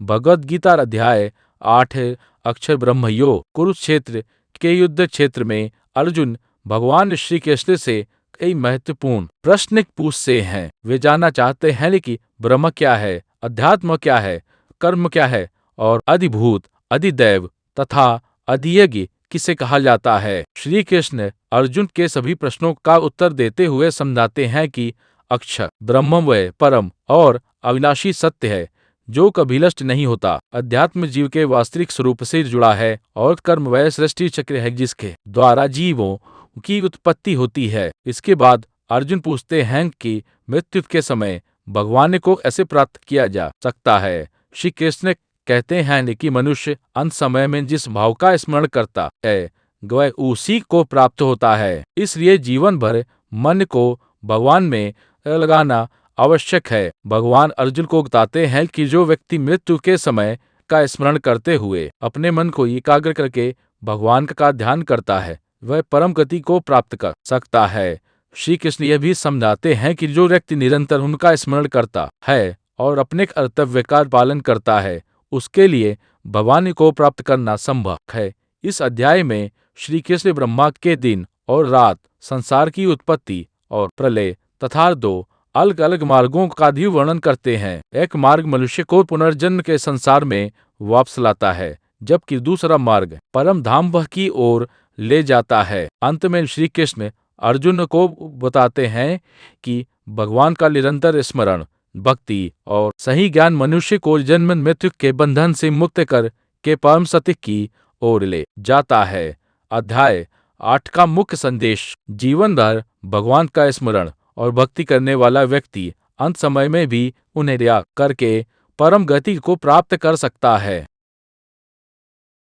भगवद गीता अध्याय 8 अक्षर ब्रह्म योग। कुरुक्षेत्र के युद्ध क्षेत्र में अर्जुन भगवान श्री कृष्ण से कई महत्वपूर्ण प्रश्न पूछते हैं। वे जानना चाहते हैं कि ब्रह्म क्या है, अध्यात्म क्या है, कर्म क्या है और अधिभूत, अधिदैव तथा अधियज्ञ किसे कहा जाता है। श्री कृष्ण अर्जुन के सभी प्रश्नों का उत्तर देते हुए समझाते हैं कि अक्षर ब्रह्म वह परम और अविनाशी सत्य है जो कभी नष्ट नहीं होता। अध्यात्म जीव के वास्तविक स्वरूप से जुड़ा है और कर्म वह सृष्टि चक्र है जिसके द्वारा जीवों की उत्पत्ति होती है। इसके बाद अर्जुन पूछते हैं कि मृत्यु के समय भगवान को ऐसे प्राप्त किया जा सकता है। श्री कृष्ण कहते हैं कि मनुष्य अंत समय में जिस भाव का स्मरण करता है वह उसी को प्राप्त होता है। इसलिए जीवन भर मन को भगवान में लगाना आवश्यक है। भगवान अर्जुन को बताते हैं कि जो व्यक्ति मृत्यु के समय का स्मरण करते हुए अपने मन को एकाग्र करके भगवान का ध्यान करता है वह परम गति को प्राप्त कर सकता है। श्री कृष्ण यह भी समझाते हैं कि जो व्यक्ति निरंतर उनका स्मरण करता है और अपने कर्तव्य का पालन करता है उसके लिए भगवान को प्राप्त करना संभव है। इस अध्याय में श्री कृष्ण ब्रह्मा के दिन और रात, संसार की उत्पत्ति और प्रलय तथा दो अलग अलग मार्गों का भी वर्णन करते हैं। एक मार्ग मनुष्य को पुनर्जन्म के संसार में वापस लाता है जबकि दूसरा मार्ग परम धाम की ओर ले जाता है। अंत में श्री कृष्ण अर्जुन को बताते हैं कि भगवान का निरंतर स्मरण, भक्ति और सही ज्ञान मनुष्य को जन्म मृत्यु के बंधन से मुक्त कर के परम सत्य की ओर ले जाता है। अध्याय 8 का मुख्य संदेश: जीवन भर भगवान का स्मरण और भक्ति करने वाला व्यक्ति अंत समय में भी उन्हें त्याग करके परम गति को प्राप्त कर सकता है।